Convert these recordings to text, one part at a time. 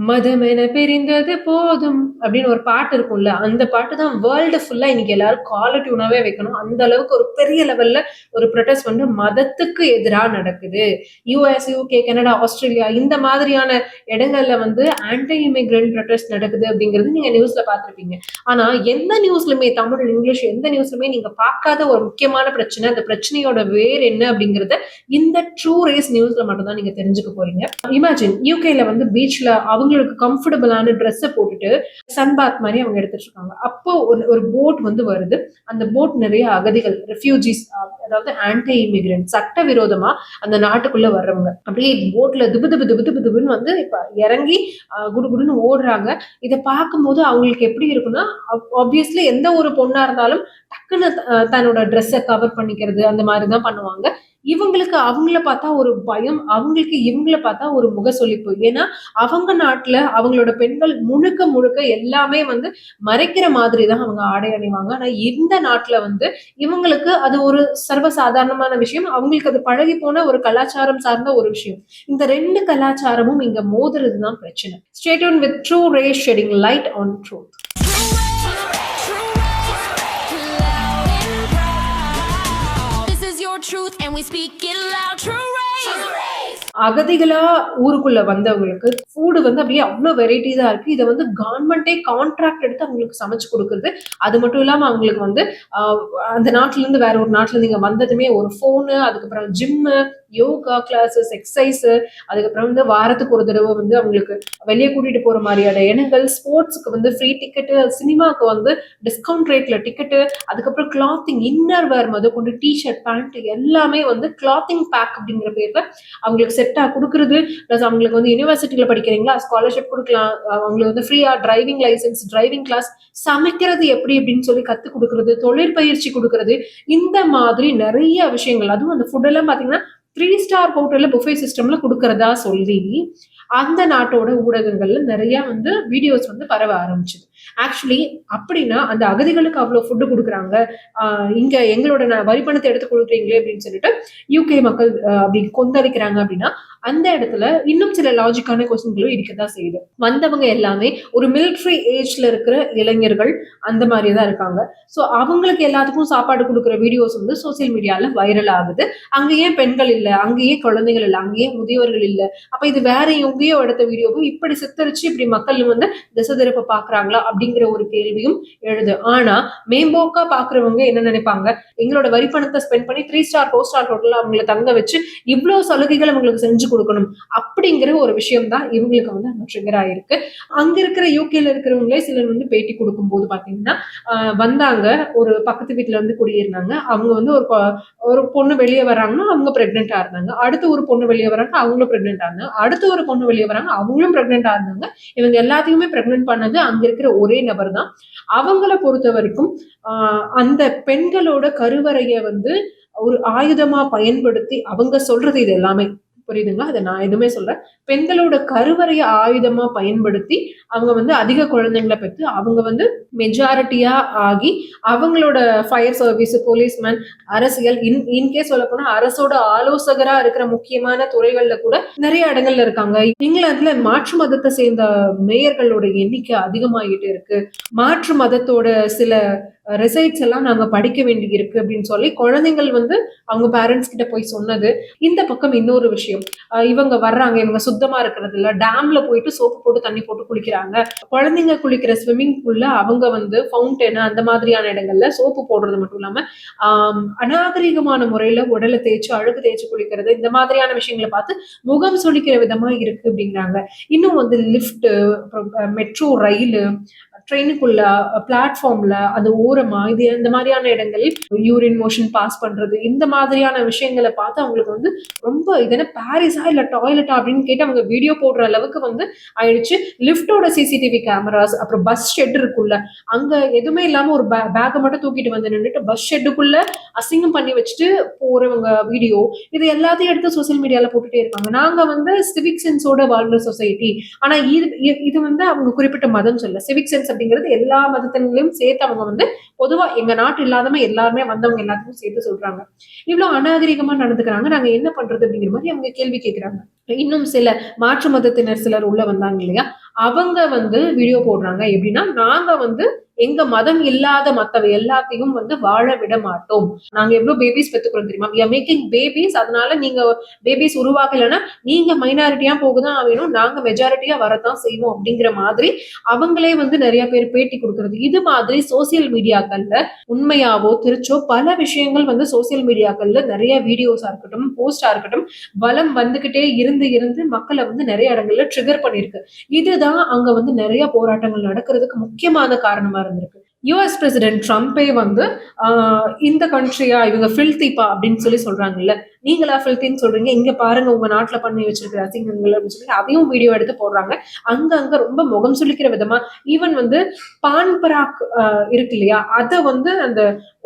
மதமென பிரிந்தது போதும் அப்படின்னு ஒரு பாட்டு இருக்கும்ல. அந்த பாட்டு தான் வேர்ல்டு ஃபுல்லா இன்னைக்கு எல்லாரும் காலர் டியூனாவே வைக்கணும். அந்த அளவுக்கு ஒரு பெரிய லெவல்ல ஒரு புரொட்டஸ்ட் வந்து மதத்துக்கு எதிரா நடக்குது. யுஎஸ், யுகே, கனடா, ஆஸ்திரேலியா இந்த மாதிரியான இடங்கள்ல வந்து ஆன்டி இமிகிரன்ட் புரொட்டஸ்ட் நடக்குது அப்படிங்கிறது நீங்க நியூஸ்ல பார்த்திருப்பீங்க. ஆனா எந்த நியூஸ்லயுமே தமிழ், இங்கிலீஷ் எந்த நியூஸ்லயுமே நீங்க பார்க்காத ஒரு முக்கியமான பிரச்சனை, அந்த பிரச்சனையோட வேர் என்ன அப்படிங்கிறத இந்த ட்ரூ ரேஸ் நியூஸ்ல மட்டும் தான் நீங்க தெரிஞ்சுக்க போறீங்க. இமேஜின் யூகேல வந்து பீச்ல அவங்களுக்கு கம்ஃபர்டபுளான ட்ரெஸ்ஸ போட்டுட்டு சன் பாத் மாதிரி அவங்க எடுத்துட்டு இருக்காங்க. அப்போ ஒரு ஒரு போட் வந்து வருது. அந்த போட் நிறைய அகதிகள், ரெஃப்யூஜிஸ், அதாவது ஆன்டி இமிகிரன்ட் சட்டவிரோதமா அந்த நாட்டுக்குள்ள வர்றவங்க. அப்படியே போட்ல திபு திபு திபு திபு திபுன்னு வந்து இப்ப இறங்கி குடுகுடுன்னு ஓடுறாங்க. இத பார்க்கும்போது அவங்களுக்கு எப்படி இருக்குன்னா, ஆப்வியஸ்லி எந்த ஒரு பொண்ணா இருந்தாலும் டக்குன்னு தன்னோட ட்ரெஸ்ஸ கவர் பண்ணிக்கிறது அந்த மாதிரி தான் பண்ணுவாங்க. இவங்களுக்கு அவங்கள பார்த்தா ஒரு பயம், அவங்களுக்கு இவங்கள பார்த்தா ஒரு முகசுளிப்பு. ஏன்னா, அவங்க நாட்டுல அவங்களோட பெண்கள் முழுக்க முழுக்க எல்லாமே வந்து மறைக்கிற மாதிரி தான் அவங்க ஆடை அணிவாங்க. ஆனா இந்த நாட்டுல வந்து இவங்களுக்கு அது ஒரு சர்வசாதாரணமான விஷயம். அவங்களுக்கு அது பழகி போன ஒரு கலாச்சாரம் சார்ந்த ஒரு விஷயம். இந்த 2 கலாச்சாரமும் இங்க மோதுறது தான் பிரச்சனை. Stay tuned with True Rays shedding light on truth. Truth and we speak it loud. True Rays. அகதிகளா ஊருக்குள்ள வந்தவங்களுக்கு ஃபுட் வந்து அப்படியே அவ்வளோ வெரைட்டிஸா இருக்கு. இதை வந்து கவர்மெண்டே கான்ட்ராக்ட் எடுத்து அவங்களுக்கு சமைச்சு கொடுக்குறது. அது மட்டும் இல்லாம அவங்களுக்கு வந்து அந்த நாட்டுல இருந்து வேற ஒரு நாட்டுல இருந்து இங்க வந்ததுமே ஒரு போனு, அதுக்கப்புறம் ஜிம்மு, யோகா கிளாஸஸ், எக்ஸசைஸ், அதுக்கப்புறம் வந்து வாரத்துக்கு ஒரு தடவை வந்து அவங்களுக்கு வெளியே கூட்டிட்டு போற மாதிரியான இடங்கள், ஸ்போர்ட்ஸ்க்கு வந்து ஃப்ரீ டிக்கெட்டு, சினிமாக்கு வந்து டிஸ்கவுண்ட் ரேட்ல டிக்கெட்டு, அதுக்கப்புறம் கிளாத்திங், இன்னர் வேர் முத கொண்டு டிஷர்ட், பேண்ட் எல்லாமே வந்து கிளாத்திங் பேக் அப்படிங்கிற பேர்ல அவங்களுக்கு செட்டா கொடுக்குறது. பிளஸ் அவங்களுக்கு வந்து யூனிவர்சிட்டியில படிக்கிறீங்களா ஸ்காலர்ஷிப் கொடுக்கலாம், அவங்களுக்கு வந்து ஃப்ரீயா டிரைவிங் லைசன்ஸ், டிரைவிங் கிளாஸ், சமைக்கிறது எப்படி அப்படின்னு சொல்லி கத்து கொடுக்கறது, தொழிற்பயிற்சி கொடுக்கறது, இந்த மாதிரி நிறைய விஷயங்கள். அதுவும் அந்த ஃபுட் எல்லாம் பாத்தீங்கன்னா 3 ஸ்டார் ஹோட்டல்ல புஃபே சிஸ்டம்ல கொடுக்கறதா சொல்லி அந்த நாட்டோட ஊடகங்கள்ல நிறைய வந்து வீடியோஸ் வந்து பரவ ஆரம்பிச்சுது. ஆக்சுவலி அப்படின்னா அந்த அகதிகளுக்கு அவ்வளவு ஃபுட்டு கொடுக்குறாங்க, இங்க எங்களோட வரி பணத்தை எடுத்து கொடுக்குறீங்களே அப்படின்னு சொல்லிட்டு யூகே மக்கள் அப்படி கொந்தளிக்கிறாங்க அப்படின்னா, அந்த இடத்துல இன்னும் சில லாஜிக்கான கொஸ்டின்களும் இருக்கதான் செய்யுது. வந்தவங்க எல்லாமே ஒரு மிலிட்ரி ஏஜ்ல இருக்கிற இளைஞர்கள் அந்த மாதிரி தான் இருக்காங்க. ஸோ அவங்களுக்கு எல்லாத்துக்கும் சாப்பாடு கொடுக்குற வீடியோஸ் வந்து சோசியல் மீடியால வைரல் ஆகுது. அங்கேயே பெண்கள் இல்ல, அங்கேயே குழந்தைகள் இல்ல, அங்கேயே முதியவர்கள் இல்ல. அப்ப இது வேற எங்கேயோ எடுத்த வீடியோவும் இப்படி சித்தரிச்சு இப்படி மக்கள் வந்து திசை திருப்ப பாக்குறாங்களா அப்படிங்கிற ஒரு கேள்வியும் எழுது. ஆனா மேம்போக்கா பாக்குறவங்க என்ன நினைப்பாங்க, எங்களோட வரி பணத்தை ஸ்பெண்ட் பண்ணி 3 ஸ்டார் 4 ஸ்டார் ஹோட்டல்ல அவங்களை தங்க வச்சு இவ்வளவு சலுகைகள் அவங்களுக்கு செஞ்சு கொடுக்கணும் அப்படிங்கிற ஒரு விஷயம் தான் இவங்களுக்கு வந்து அங்க ட்ரிகர் ஆயிருக்கு. அங்க இருக்கிற யூகேல இருக்கிறவங்களே சிலர் வந்து பேட்டி கொடுக்கும் போது பாத்தீங்கன்னா வந்தாங்க, ஒரு பக்கத்து வீட்டுல வந்து குடியிருந்தாங்க. அவங்க வந்து ஒரு பொண்ணு வெளியே வராங்கன்னா அவங்க பிரெக்னெண்டா இருந்தாங்க. அடுத்து ஒரு பொண்ணு வெளியே வராங்க, அவங்களும் பிரெக்னெண்டா இருந்தாங்க. அடுத்து ஒரு பொண்ணு வெளியே வராங்க, அவங்களும் பிரெக்னெண்டா இருந்தாங்க. இவங்க எல்லாத்தையுமே பிரெக்னென்ட் பண்ணது அங்க இருக்கிற ஒரே நபர் தான். அவங்கள பொறுத்த வரைக்கும் அந்த பெண்களோட கருவறைய வந்து ஒரு ஆயுதமா பயன்படுத்தி அவங்க சொல்றது இது எல்லாமே புரியுதுங்களா? அதை நான் எதுவுமே சொல்றேன். பெண்களோட கருவறைய ஆயுதமா பயன்படுத்தி அவங்க வந்து அதிக குழந்தைங்களை பெற்று அவங்க வந்து மெஜாரிட்டியா ஆகி அவங்களோட ஃபயர் சர்வீஸ், போலீஸ்மேன், அரசியல், இன்கேஸ் சொல்ல போனா அரசோட ஆலோசகரா இருக்கிற முக்கியமான துறைகள்ல கூட நிறைய இடங்கள்ல இருக்காங்க. இங்கிலாந்துல மாற்று மதத்தை சேர்ந்த மேயர்களோட எண்ணிக்கை அதிகமாகிட்டு இருக்கு. மாற்று மதத்தோட சில ரிசைட்ஸ் எல்லாம் நாங்க படிக்க வேண்டி இருக்கு அப்படின்னு சொல்லி குழந்தைகள் வந்து அவங்க பேரண்ட்ஸ் கிட்ட போய் சொன்னது. இந்த பக்கம் இன்னொரு விஷயம், இவங்க வர்றாங்க, இவங்க சுத்தமா இருக்கிறது இல்ல, டேம்ல போயிட்டு சோப்பு போட்டு தண்ணி போட்டு குளிக்கிறாங்க. குழந்தைங்க குளிக்கிற ஸ்விம்மிங் பூல்ல அவங்க வந்து ஃபவுண்டன் அந்த மாதிரியான இடங்கள்ல சோப்பு போடுறது மட்டும் இல்லாம அநாகரிகமான முறையில உடலை தேய்ச்சு அழுகு தேய்ச்சு குளிக்கிறது, இந்த மாதிரியான விஷயங்களை பார்த்து முகம் சுளிக்கிற விதமா இருக்கு அப்படிங்கிறாங்க. இன்னும் வந்து லிப்ட், மெட்ரோ ரயில், ட்ரெயினுக்குள்ள, பிளாட்ஃபார்ம்ல, அது ஓரமா, இது இந்த மாதிரியான இடங்களில் யூரின் மோஷன் பாஸ் பண்றது, இந்த மாதிரியான விஷயங்களை பார்த்து அவங்களுக்கு வந்து ரொம்ப இது என்ன பாரிஸா இல்ல டாய்லெட்டா அப்படின்னு கேட்டு அவங்க வீடியோ போடுற அளவுக்கு வந்து ஆயிடுச்சு. லிப்டோட சிசிடிவி கேமராஸ், அப்புறம் பஸ் ஷெட் இருக்குல்ல, அங்க எதுவுமே இல்லாம ஒரு பேக்கை மட்டும் தூக்கிட்டு வந்து நின்றுட்டு பஸ் ஷெட்டுக்குள்ள அசிங்கம் பண்ணி வச்சுட்டு போறவங்க வீடியோ, இது எல்லாத்தையும் எடுத்து சோசியல் மீடியால போட்டுட்டே இருக்காங்க. நாங்க வந்து சிவிக் சென்ஸோட வாழ்ற சொசைட்டி, ஆனா இது வந்து அவங்க குறிப்பிட்ட மதம் சொல்ல, சிவிக் சென்ஸ் அப்படிங்கிறது எல்லா மதத்தினரையும் சேர்த்து அவங்க வந்து பொதுவா எங்க நாட்டு இல்லாதவங்க எல்லாருமே வந்தவங்க எல்லாத்தையும் சேர்த்து சொல்றாங்க. இவ்வளவு அநாகரிகமா நடந்துக்கிறாங்க, நாங்க என்ன பண்றது அப்படிங்கிற மாதிரி அவங்க கேள்வி கேட்கிறாங்க. இன்னும் சில மாற்று மதத்தினர் சிலர் உள்ள வந்தாங்க இல்லையா, அவங்க வந்து வீடியோ போடுறாங்க. எப்படின்னா, நாங்க வந்து எங்க மதம் இல்லாத மத்தவ எல்லாத்தையும் வந்து வாழ விட மாட்டோம். நாங்க எவ்வளவு பேபிஸ் பெத்துக்கிறோம் தெரியுமா? we are making babies. அதனால நீங்க பேபிஸ் உருவாக்கலைன்னா நீங்க மைனாரிட்டியா போகதான் வேணும், நாங்க மெஜாரிட்டியா வரத்தான் செய்வோம் அப்படிங்கிற மாதிரி அவங்களே வந்து நிறைய பேர் பேட்டி கொடுக்கறது. இது மாதிரி சோசியல் மீடியாக்கள்ல உண்மையாவோ திருச்சோ பல விஷயங்கள் வந்து சோசியல் மீடியாக்கள்ல நிறைய வீடியோஸா இருக்கட்டும், போஸ்டா இருக்கட்டும், வலம் வந்துகிட்டே இருந்து இருந்து மக்களை வந்து நிறைய இடங்கள்ல ட்ரிகர் பண்ணிருக்கு. இதுதான் அங்க வந்து நிறைய போராட்டங்கள் நடக்கிறதுக்கு முக்கியமான காரணமா இருந்திருக்கு. யுஎஸ் பிரசிடென்ட் ட்ரம்பே வந்து இந்த கண்ட்ரியா இவங்க ஃபில்திப்பா அப்படின்னு சொல்லி சொல்றாங்கல்ல, நீங்களா ஃபில்தின்னு சொல்றீங்க, இங்க பாருங்க உங்க நாட்டுல பண்ணி வச்சிருக்கிற அசிங்கங்கள் அப்படின்னு சொல்லி அதையும் வீடியோ எடுத்து போடுறாங்க. அங்க ரொம்ப முகம் சுளிக்கிற விதமா ஈவன் வந்து பான் பராக் இருக்கு இல்லையா, அதை வந்து அந்த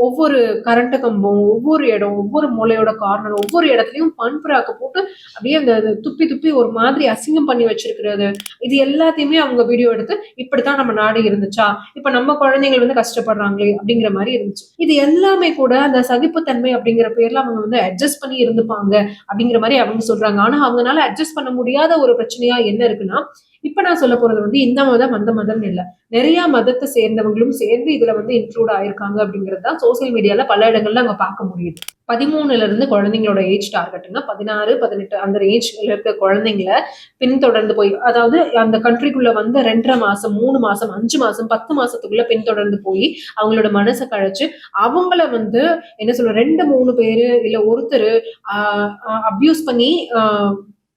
ஒவ்வொரு கரண்ட் கம்பம், ஒவ்வொரு இடம், ஒவ்வொரு மூலையோட கார்னர், ஒவ்வொரு இடத்துலயும் பான் பராக்க போட்டு அப்படியே அந்த துப்பி துப்பி ஒரு மாதிரி அசிங்கம் பண்ணி வச்சிருக்கிறது, இது எல்லாத்தையுமே அவங்க வீடியோ எடுத்து இப்படித்தான் நம்ம நாடு இருந்துச்சா, இப்ப நம்ம குழந்தைகள் வந்து கஷ்டப்படுறாங்களே அப்படிங்கிற மாதிரி இருந்துச்சு. இது எல்லாமே கூட அந்த சகிப்புத்தன்மை அப்படிங்கிற பேர்ல அவங்க வந்து அட்ஜஸ்ட் பண்ணி இருந்துப்பாங்க அப்படிங்கிற மாதிரி அவங்க சொல்றாங்க. ஆனா அவங்களால அட்ஜஸ்ட் பண்ண முடியாத ஒரு பிரச்சனையா என்ன இருக்குன்னா, இப்ப நான் சொல்ல போறது வந்து இந்த மதம் அந்த மதம் இல்ல, நிறைய மதத்தை சேர்ந்தவங்களும் சேர்ந்து இதுல வந்து இன்க்ளூட் ஆயிருக்காங்க அப்படிங்கிறது தான் சோசியல் மீடியால பல இடங்கள்ல அங்க பார்க்க முடியுது. 13ல இருந்து குழந்தைங்களோட ஏஜ் டார்கெட்டுங்க 16, 18 அந்த ஏஜ்ல இருக்க குழந்தைங்களை பின்தொடர்ந்து போய், அதாவது அந்த கண்ட்ரிக்குள்ள வந்து 2.5 மாசம், 3 மாசம், 5 மாசம், 10 மாசத்துக்குள்ள பின்தொடர்ந்து போய் அவங்களோட மனசை கழிச்சு அவங்கள வந்து என்ன சொல்ற 2-3 பேரு இல்ல ஒருத்தர் அபியூஸ் பண்ணி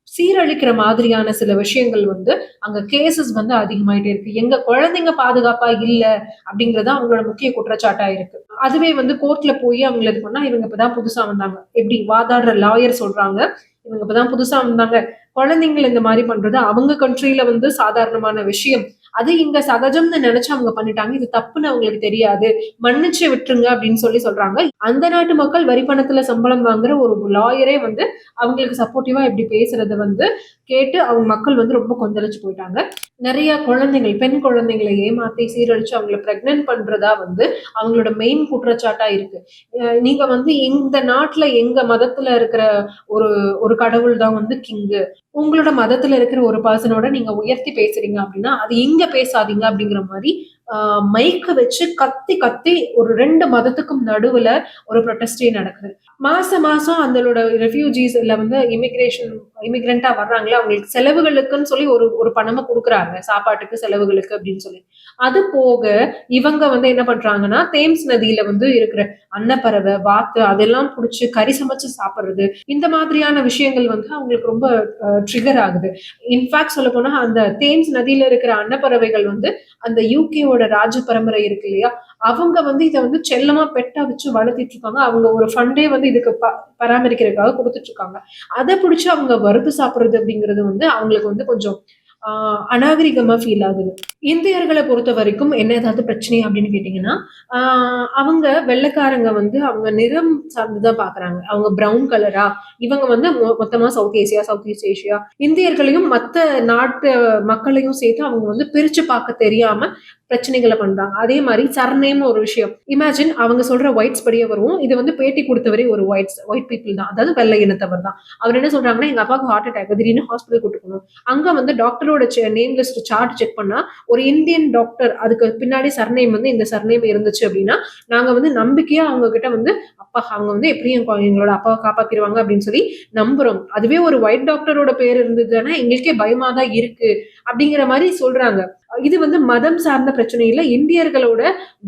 சீரழிக்கிற மாதிரியான சில விஷயங்கள் வந்து அங்க கேசஸ் வந்து அதிகமாயிட்டே இருக்கு. எங்க குழந்தைங்க பாதுகாப்பா இல்ல அப்படிங்கறது அவங்களோட முக்கிய குற்றச்சாட்டா இருக்கு. அதுவே வந்து கோர்ட்ல போய் அவங்களை இது பண்ணா இவங்க இப்பதான் புதுசா வந்தாங்க, எப்படி வாதாடுற லாயர் சொல்றாங்க, இவங்க இப்பதான் புதுசா வந்தாங்க, குழந்தைங்களை இந்த மாதிரி பண்றது அவங்க கண்ட்ரில வந்து சாதாரணமான விஷயம், அது இங்க சகஜம்னு நினைச்சு அவங்க பண்ணிட்டாங்க, இது தப்புன்னு அவங்களுக்கு தெரியாது, மன்னிச்சு விட்டுருங்க அப்படின்னு சொல்லி சொல்றாங்க. அந்த நாட்டு மக்கள் வரி பணத்துல சம்பளம் வாங்குற ஒரு லாயரே வந்து அவங்களுக்கு சப்போர்ட்டிவா இப்படி பேசுறது வந்து கேட்டு அவங்க மக்கள் வந்து ரொம்ப கொந்தளிச்சு போயிட்டாங்க. நிறைய குழந்தைகள், பெண் குழந்தைகளை ஏமாத்தி சீரழிச்சு அவங்களை பிரெக்னன்ட் பண்றதா வந்து அவங்களோட மெயின் குற்றச்சாட்டா இருக்கு. நீங்க வந்து இந்த நாட்டுல எங்க மதத்துல இருக்கிற ஒரு ஒரு கடவுள் தான் வந்து கிங்கு, உங்களோட மதத்துல இருக்கிற ஒரு பர்சனோட நீங்க உயர்த்தி பேசுறீங்க அப்படின்னா அது இங்க பேசாதீங்க அப்படிங்கிற மாதிரி மைக்க வச்சு கத்தி கத்தி ஒரு 2 மதத்துக்கும் நடுவுல ஒரு ப்ரொட்டஸ்டே நடக்குது. மாசம் மாசம் அதோட ரெஃப்யூஜிஸ் இல்ல வந்து இமிகிரண்டா வர்றாங்களே அவங்களுக்கு செலவுகளுக்குன்னு சொல்லி ஒரு ஒரு பணமா கொடுக்குறாங்க, சாப்பாட்டுக்கு செலவுகளுக்கு அப்படின்னு சொல்லி. அது போக இவங்க வந்து என்ன பண்றாங்கன்னா தேம்ஸ் நதியில வந்து இருக்கிற அன்னப்பறவை, வாத்து அதெல்லாம் புடிச்சு கறி சமைச்சு சாப்பிடுறது, இந்த மாதிரியான விஷயங்கள் வந்து அவங்களுக்கு ரொம்ப ட்ரிகர் ஆகுது. இன்ஃபேக்ட் சொல்ல போனா அந்த தேம்ஸ் நதியில இருக்கிற அன்னப்பறவைகள் வந்து அந்த யூகேவோட ராஜ பரம்பரை இருக்கு இல்லையா, அவங்க வந்து இதை வந்து செல்லமா பெட்டா வச்சு வளர்த்திட்டு இருக்காங்க. அவங்க ஒரு ஃபண்டே வந்து இதுக்கு பராமரிக்கிறதுக்காக கொடுத்துட்டு இருக்காங்க. அதை பிடிச்சு அவங்க வறுத்து சாப்பிடுறது அப்படிங்கிறது வந்து அவங்களுக்கு வந்து கொஞ்சம் அநாகரிகமா ஃபீல் ஆகுது. இந்தியர்களை பொறுத்த வரைக்கும் என்ன ஏதாவது பிரச்சனை அப்படின்னு கேட்டீங்கன்னா, அவங்க வெள்ளைக்காரங்க வந்து அவங்க நிறம் சார்ந்துதான் பாக்குறாங்க. அவங்க பிரவுன் கலரா, இவங்க வந்து மொத்தமா south Asia, south east Asia, இந்தியர்களையும் மத்த நாட்டு மக்களையும் சேர்த்து அவங்க வந்து பிரிச்சு பார்க்க தெரியாம பிரச்சனைகளை பண்றாங்க. அதே மாதிரி சர்நேம் ஒரு விஷயம். இமேஜின் அவங்க சொல்ற ஒயிட்ஸ் படியே வருவோம். இது வந்து பேட்டி கொடுத்தவரே ஒரு ஒயிட் பீப்புள் தான், அதாவது வெள்ளை இனத்தவர் தான். அவர் என்ன சொல்றாங்கன்னா, எங்க அப்பாவுக்கு ஹார்ட் அட்டாக், திடீர்னு ஹாஸ்பிட்டல் கூட்டு போகணும். அங்க வந்து டாக்டரோட நேம் லிஸ்ட் சார்ட் செக் பண்ணா ஒரு இந்தியன் டாக்டர், அதுக்கு பின்னாடி சர்நேம் வந்து இந்த சர்நேம் இருந்துச்சு அப்படின்னா நாங்க வந்து நம்பிக்கையா அவங்க கிட்ட வந்து அப்பா அவங்க வந்து எப்படியும் எங்களோட அப்பாவை காப்பாத்திடுவாங்க அப்படின்னு சொல்லி நம்புறோம். அதுவே ஒரு ஒயிட் டாக்டரோட பேர் இருந்ததுன்னா எங்களுக்கே பயமா தான் இருக்கு அப்படிங்கிற மாதிரி சொல்றாங்க. இது வந்து மதம் சார்ந்த பிரச்சனை இல்ல, இந்தியர்களோட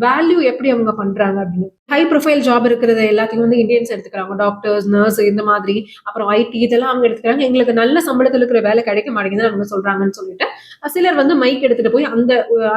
வேல்யூ எப்படி அவங்க பண்றாங்க அப்படின்னு. ஹை ப்ரொஃபைல் ஜாப் இருக்கிறது எல்லாத்தையும் வந்து இந்தியன்ஸ் எடுத்துக்கிறாங்க, டாக்டர்ஸ், நர்ஸ் இந்த மாதிரி, அப்புறம் ஐடி இதெல்லாம் அவங்க எடுத்துக்கிறாங்க. எங்களுக்கு நல்ல சம்பளத்தில் இருக்கிற வேலை கிடைக்க மாட்டேங்குதுன்னு அவங்க சொல்றாங்கன்னு சொல்லிட்டு சிலர் வந்து மைக் எடுத்துட்டு போய்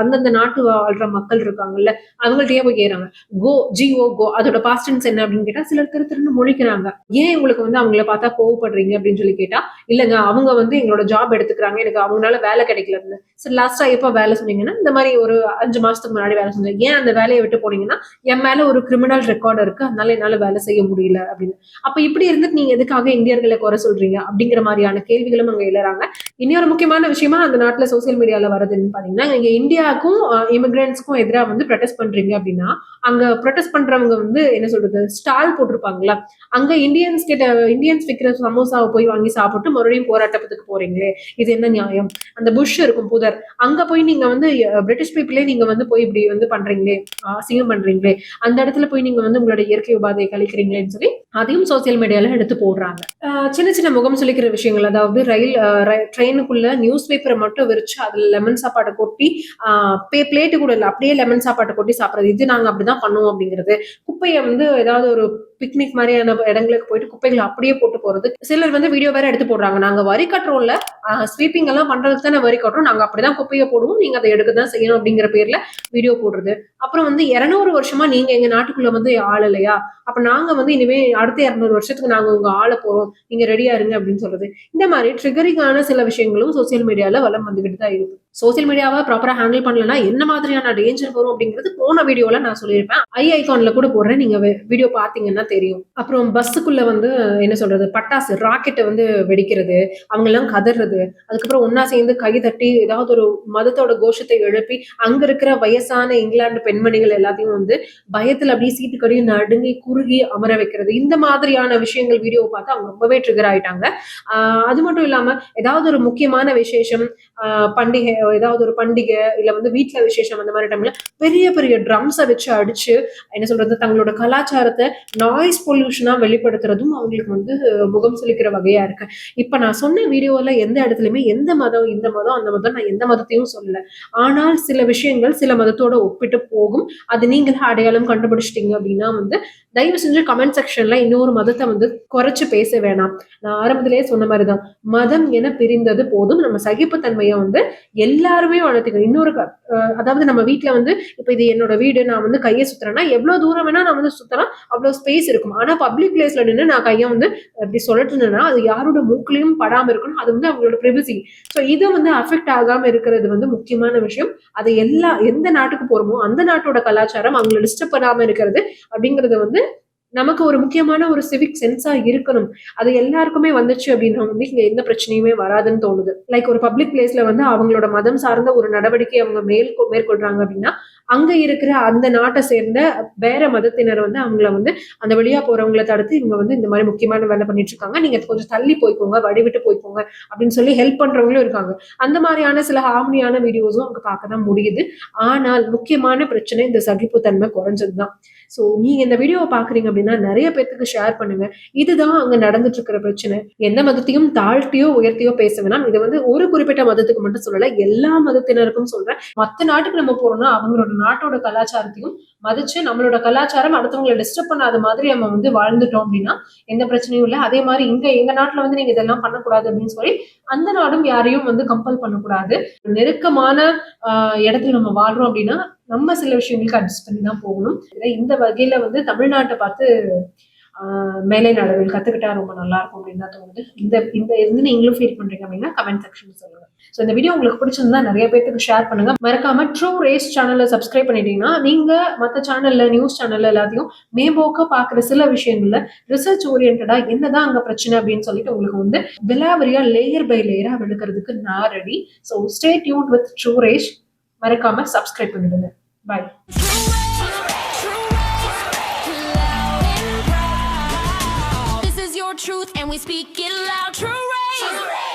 அந்தந்த நாட்டு வாழ்ற மக்கள் இருக்காங்கல்ல அவங்கள்ட்டயே போய் கேட்றாங்க, கோ ஜிஓ கோ அதோட பாஸ்டன்ஸ் என்ன அப்படின்னு கேட்டா சிலர் திருன்னு முழிக்கிறாங்க. ஏன் உங்களுக்கு வந்து அவங்கள பார்த்தா கோவப்படுறீங்க அப்படின்னு சொல்லி கேட்டா, இல்லங்க அவங்க வந்து எங்களோட ஜாப் எடுத்துக்கிறாங்க, எனக்கு அவங்களால வேலை கிடைக்கலன்னு. சரி லாஸ்டா எப்ப வேலை சொன்னீங்கன்னா, இந்த மாதிரி ஒரு 5 மாசத்துக்கு முன்னாடி வேலை செஞ்சேன். ஏன் அந்த வேலையை விட்டு போனீங்கன்னா, என் மேல ஒரு கிரிமினல் ரெக்கார்டு இருக்கு, அதனால என்னால வேலை செய்ய முடியல அப்படின்னு. அப்ப இப்படி இருந்துட்டு நீங்க எதுக்காக இந்தியர்களை குறை சொல்றீங்க அப்படிங்கிற மாதிரியான கேள்விகளும் அங்க எழறாங்க. இன்னொரு முக்கியமான விஷயமா அந்த நாட்டுல சோசியல் மீடியால வரதுன்னு பாத்தீங்கன்னா, நீங்க இந்தியாவுக்கும் இமிகிரண்ட்ஸ்க்கும் எதிராக வந்து ப்ரொடெஸ்ட் பண்றீங்க அப்படின்னா, அங்க ப்ரொடெஸ்ட் பண்றவங்க வந்து என்ன சொல்றது, ஸ்டால் போட்டிருப்பாங்களா, அங்க இந்தியன்ஸ் விற்கிற சமோசாவை போய் வாங்கி சாப்பிட்டு மறுபடியும் போராட்டத்துக்கு போறீங்களே, இது என்ன நியாயம்? அந்த புஷ் இருக்கும் புதர், அங்க போய் நீங்க வந்து பிரிட்டிஷ் பீப்புளே நீங்க வந்து போய் இப்படி வந்து பண்றீங்களே, அசிங்கம் பண்றீங்களே, அந்த இடத்துல போய் நீங்க வந்து உங்களோட இயற்கை உபாதையை கழிக்கிறீங்களேன்னு சொல்லி அதையும் சோசியல் மீடியால எடுத்து போடுறாங்க. சின்ன சின்ன முகம் சுளிக்கிற விஷயங்கள், அதாவது ட்ரெயினுக்குள்ள நியூஸ் பேப்பரை மட்டும் விரிச்சு அதுல லெமன் சாப்பாட்டை கொட்டி பிளேட்டு கூட இல்லை அப்படியே லெமன் சாப்பாட்டை கொட்டி சாப்பிடுறது, இது நாங்க அப்படிதான் பண்ணுவோம் அப்படிங்கிறது. குப்பையை வந்து ஏதாவது ஒரு பிக்னிக் மாதிரியான இடங்களுக்கு போயிட்டு குப்பைகளை அப்படியே போட்டு போறது. சிலர் வந்து வீடியோ வேற எடுத்து போடுறாங்க, நாங்க வரி கட்டுறோம்ல, ஸ்வீப்பிங் எல்லாம் பண்றதுக்கு தானே வரி கட்டுறோம், நாங்க அப்படிதான் குப்பையை போடுவோம், நீங்க அதை எடுக்கதான் செய்யணும் அப்படிங்கிற பேர்ல வீடியோ போடுறது. அப்புறம் வந்து 200 வருஷமா நீங்க எங்க நாட்டுக்குள்ள வந்து ஆள் இல்லையா, அப்ப நாங்க வந்து இனிமே அடுத்த 200 வருஷத்துக்கு நாங்க உங்க ஆள போறோம், நீங்க ரெடியா இருங்க அப்படின்னு சொல்றது. இந்த மாதிரி ட்ரிகரிங்கான சில விஷயங்களும் சோசியல் மீடியால வளம் வந்துகிட்டு தான் இருக்கு. சோசியல் மீடியாவை ப்ராப்பரா ஹேண்டில் பண்ணலன்னா என்ன மாதிரியான டேஞ்சர் வரும் அப்படிங்கிறது போன வீடியோல நான் சொல்லியிருப்பேன். ஐகான்ல கூட போடுறேன், நீங்க வீடியோ பாத்தீங்கன்னா தெரியும். அப்புறம் பஸ்ஸுக்குள்ள வந்து என்ன சொல்றது, பட்டாசு ராக்கெட்டை வந்து வெடிக்கிறது, அவங்க எல்லாம் கதறது, அதுக்கப்புறம் ஒன்னா சேர்ந்து கை தட்டி ஏதாவது ஒரு மதத்தோட கோஷத்தை எழுப்பி அங்க இருக்கிற வயசான இங்கிலாந்து பெண்மணிகள் எல்லாத்தையும் வந்து பயத்துல அப்படியே சீட்டுக்கடி நடுங்கி குறுகி அமர வைக்கிறது. இந்த மாதிரியான விஷயங்கள் வீடியோ பார்த்து அவங்க ரொம்பவே ட்ரிகர் ஆயிட்டாங்க. அது மட்டும் இல்லாம ஏதாவது ஒரு முக்கியமான விசேஷம், பண்டிகை, ஏதாவது ஒரு பண்டிகை இல்ல வந்து வீட்டுல விசேஷம், அந்த மாதிரி டைம்ல பெரிய பெரிய ட்ரம்ஸை வச்சு அடிச்சு என்ன சொல்றது, தங்களோட கலாச்சாரத்தை நாய்ஸ் பொல்யூஷனா வெளிப்படுத்துறதும் அவங்களுக்கு வந்து முகம் சுளிக்கிற வகையா இருக்கு. இப்ப நான் சொன்ன வீடியோல எந்த இடத்துலயுமே எந்த மதம் இந்த மதம் அந்த மதம் நான் எந்த மதத்தையும் சொல்லல. ஆனால் சில விஷயங்கள் சில மதத்தோட ஒப்பிட்டு போகும். அது நீங்களே அடையாளம் கண்டுபிடிச்சிட்டீங்க அப்படின்னா வந்து தயவு செஞ்சு கமெண்ட் செக்ஷன்ல இன்னொரு மதத்தை வந்து குறைச்சு பேச வேணாம். நான் ஆரம்பத்திலேயே சொன்ன மாதிரிதான், மதம் என பிரிந்தது போதும், நம்ம சகிப்புத்தன்மையை வந்து எல்லாருமே வளர்த்துக்கணும். அதாவது நம்ம வீட்டுல வந்து இப்ப இது என்னோட வீடு, நான் வந்து கையை சுத்துறேன்னா எவ்வளவு தூரம் வேணா நான் வந்து சுத்தலாம், அவ்வளவு ஸ்பேஸ் இருக்கும். ஆனா பப்ளிக் பிளேஸ்ல நின்று நான் கையை வந்து அப்படி சொல்லட்டுனா அது யாரோட மூக்குலையும் படாம இருக்கணும், அது வந்து அவங்களோட பிரைவசி. ஸோ இதை வந்து அஃபெக்ட் ஆகாம இருக்கிறது வந்து முக்கியமான விஷயம். அது எந்த நாட்டுக்கு போறோமோ அந்த நாட்டோட கலாச்சாரம் அவங்களை டிஸ்டர்ப் பண்ணாம இருக்கிறது அப்படிங்கறது வந்து நமக்கு ஒரு முக்கியமான ஒரு சிவிக் சென்ஸா இருக்கணும். அது எல்லாருக்குமே வந்துச்சு அப்படின்னா வந்து இங்க எந்த பிரச்சனையுமே வராதுன்னு தோணுது. லைக் ஒரு பப்ளிக் பிளேஸ்ல வந்து அவங்களோட மதம் சார்ந்த ஒரு நடவடிக்கை அவங்க மேற்கொள்றாங்க அப்படின்னா அங்க இருக்கிற அந்த நாட்டை சேர்ந்த வேற மதத்தினர் வந்து அவங்கள வந்து அந்த வழியா போறவங்களை தடுத்து இவங்க வந்து இந்த மாதிரி முக்கியமான வேலை பண்ணிட்டு இருக்காங்க, நீங்க கொஞ்சம் தள்ளி போய்க்கோங்க, வடிவிட்டு போய்க்கோங்க அப்படின்னு சொல்லி ஹெல்ப் பண்றவங்களும் இருக்காங்க. அந்த மாதிரியான சில ஹார்மனியான வீடியோஸும் அங்க பார்க்கதான் முடியுது. ஆனால் முக்கியமான பிரச்சனை இந்த சகிப்புத்தன்மை குறைஞ்சதுதான். ஸோ நீங்க இந்த வீடியோவை பாக்குறீங்க அப்படின்னா நிறைய பேருக்கு ஷேர் பண்ணுங்க. இதுதான் அங்க நடந்துட்டு இருக்கிற பிரச்சனை. எந்த மதத்தையும் தாழ்த்தியோ உயர்த்தியோ பேச வேணாம். இது வந்து ஒரு குறிப்பிட்ட மதத்துக்கு மட்டும் சொல்லல, எல்லா மதத்தினருக்கும் சொல்றேன். மத்த நாட்டுக்கு நம்ம போறோம்னா அவங்களோட நாட்டோட கலாச்சாரத்தையும் மதிச்சு நம்மளோட கலாச்சாரம் அடுத்தவங்களை டிஸ்டர்ப் பண்ணாத மாதிரி நம்ம வந்து வாழ்ந்துட்டோம் அப்படின்னா எந்த பிரச்சனையும் இல்லை. அதே மாதிரி எங்க நாட்டுல வந்து நீங்க இதெல்லாம் பண்ணக்கூடாது அப்படின்னு சொல்லி அந்த நாடும் யாரையும் வந்து கம்பல் பண்ணக்கூடாது. நெருக்கமான இடத்துல நம்ம வாழ்றோம் அப்படின்னா நம்ம சில விஷயங்களுக்கு அட்ஜஸ்ட் பண்ணி தான் போகணும். இந்த வகையில வந்து தமிழ்நாட்டை பார்த்து மேலை நாடுகள் கத்துக்கிட்டா ரொம்ப நல்லா இருக்கும் அப்படின்னு தான் தோணுது. இந்த இருந்து நீங்களும் ஃபீல் பண்றீங்க அப்படின்னா கமெண்ட் செக்ஷன் சொல்லுங்க. ஸோ இந்த வீடியோ உங்களுக்கு பிடிச்சிருந்தா நிறைய பேருக்கு ஷேர் பண்ணுங்க. மறக்காம ட்ரூ ரேஸ் சேனலை சப்ஸ்கிரைப் பண்ணிட்டீங்கன்னா நீங்க மற்ற சேனல்ல நியூஸ் சேனல்ல எல்லாத்தையும் மேம்போக்க பாக்குற சில விஷயங்கள்ல ரிசர்ச் ஓரியன்டா என்னதான் அங்க பிரச்சனை அப்படின்னு சொல்லிட்டு உங்களுக்கு வந்து விலாவரியா லேயர் பை லேயரா விழுக்கிறதுக்கு நான் ready. So stay tuned with true race. மறக்காம சப்ஸ்கிரைப் பண்ணிடுங்க. பாய். Truth and we speak it loud. True race.